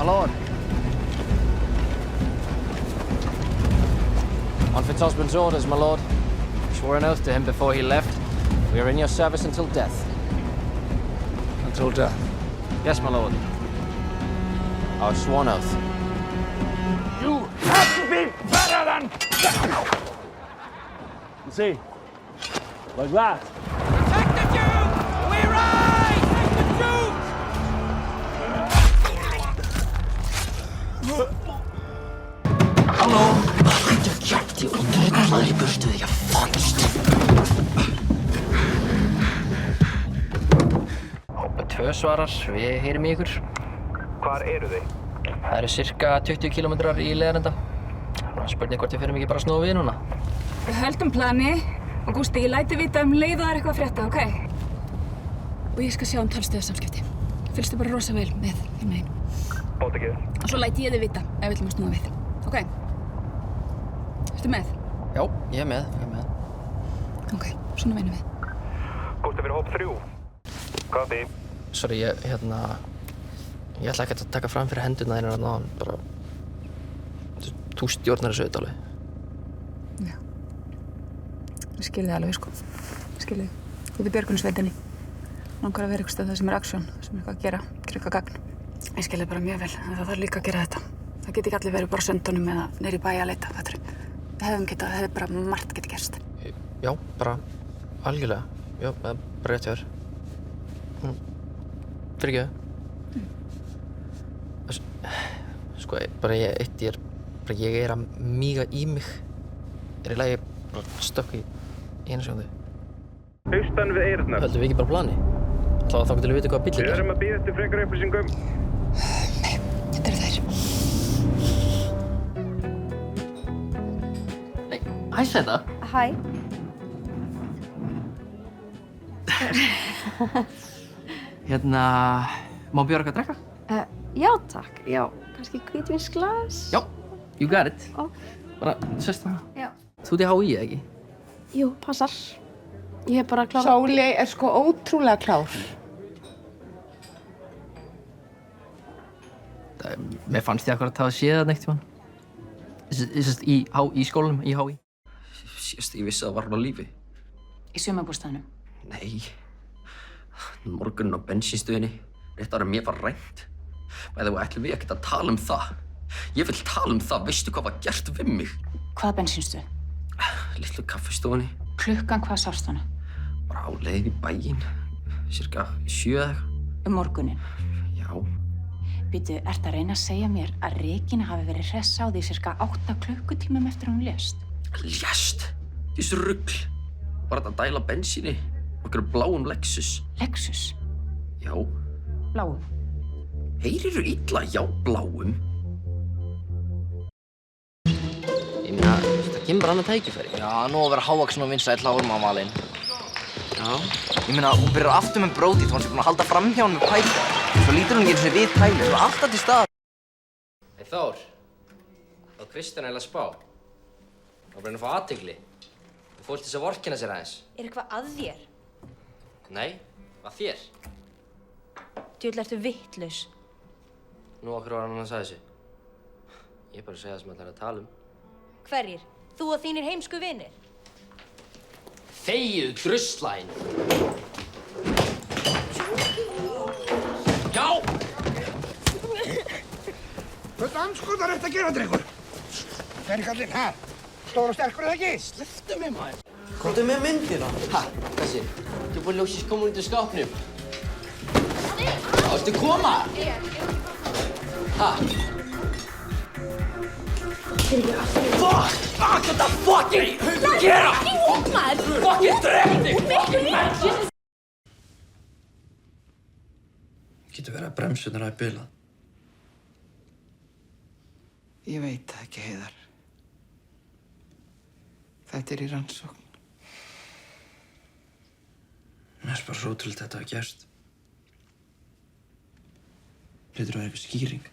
My lord. On Fitzhusband's orders, my lord. Swore an oath to him before he left. We are in your service until death. Until death? Yes, my lord. Our sworn oath. You have to be better than that! You see? Like that. Protect the Duke! We rise! Protect the Duke! Halló? Hættu kjafti og drullaður í burtu þegar ég fannst. Hópa 2 svarar, við heyrim í ykkur. Hvar eru þið? Það eru cirka 20 kilometrar í leiðarenda. Spurning hvort við förum ekki bara að snúa við núna. Við höldum plani og Gústi, ég læti vita leið og það eitthvað að frétta, ok? Og ég skal sjá talstöðarsamskipti. Fylgstu bara rosa vel með þeim megin. Bóta ekki. Og svo læti ég þið vita ef við ætlum að snúa við, ok? Ertu með? Já, ég er með. Ok, svona vinnum við. Gústi fyrir hóp 3. Copy. Sorry, ég ætla ekki að taka fram fyrir hendurna þínar að náðan, bara... Þú stjórnar þessu auðvitað alveg. Já. Ég skil þig alveg, sko. Ég skil þig. Þú ert í björgunarsveitinni. Langar að vera eitthvað það sem er aksjón, sem er eitthvað að gera eitthvað gagn. Ég skil þig bara mjög vel, en það þarf líka að gera þetta. Það geti ekki allir verið bara á söndunum eða niður í bæ að leita, þetta það hefði bara margt getið gerst. Já, bara algjörlega. Já, bara rétt hjá þér. Fyrirgefðu. Sko, bara ég er að míga í mig. Er í lagi bara stökk í einu sekundu. Austan við Eyrarnar. Höldum við ekki bara plani? Þá getum við vita hvað bíllinn Við er. erum að bíða eftir frekari upplýsingum. Nei, þetta eru þær. Nei, hæ Sæta. Hæ. Má bjóða eitthvað að drekka? Já, takk. Já, kannski hvítvínsglas? Já, you got it. Ok. Bara, sérst það. Já. Þú ert í HÍ, ekki? Jú, passar. Ég hef bara klárað... Sóley er sko ótrúlega klár. Mér fannst ég akkurat að hafa séð það neitt tímann. Í skólanum, í HÍ. Síðast ég vissi að það var hann á lífi. Í sumarbústaðnum. Nei. Morgunin á bensínstöðinni. Rétt ára mér var rænt. Bæði ætlum við ekkert að tala um það. Ég vil tala um það. Veistu hvað var gert við mig? Hvaða bensínstöð? Litlu kaffistofunni. Klukkan hvað sást hana? Bara á leið í bæinn. Cirka 7 eða eitthvað. Morguninn. Já. Býtu, ertu að reyna að segja mér að Regína hafi verið hress á því cirka 8 klukkutímum eftir að hún lést? Lést? Þessu rugl. Bara að dæla bensíni. Okkur bláum Lexus. Lexus? Já. Bláum? Heyrirðu illa? Já, bláum. Ég meina, það kemur bara annað tækifæri. Já, nú að vera hávaxin og vinsæll hármamalinn. Já. Ég meina, hún byrjar aftur með brótið þá hún sé búin að halda fram hjá hann með pæli. Svo lítur hún ekki eins og við pæli, hún er alltaf til staðar. Hey Þór, þá Kristján eiginlega spá. Það var bara að fá athygli. Þú fólk þess að vorkenna sér aðeins. Er eitthvað að þér? Nei, að þér. Djöfull ertu vitlaus. Nú okkur var hann að sagði þessu. Ég er bara að segja það sem það er að tala um. Hverjir? Þú og þínir heimsku vinir? Þegið druslæn! Já! Hvað andskotar ertu að gera, drengur? Hvernig kallinn, ha? Stór og sterkur eða ekki? Slepptu mig, maður! Komdu með myndina. Ha, Kassi, þú er búinn ljósið komin út úr skápnum. Viltu koma? Ha? Fuck! Fuck, what the fucking gera? Fucking dref þig! Getur verið að bremsurnar hafi bilað. Ég veit það ekki, Heiðar. Þetta er í rannsókn. Mér finnst bara svo ótrúlegt að þetta hafi gerst. Hlýtur að vera eitthvað skýring.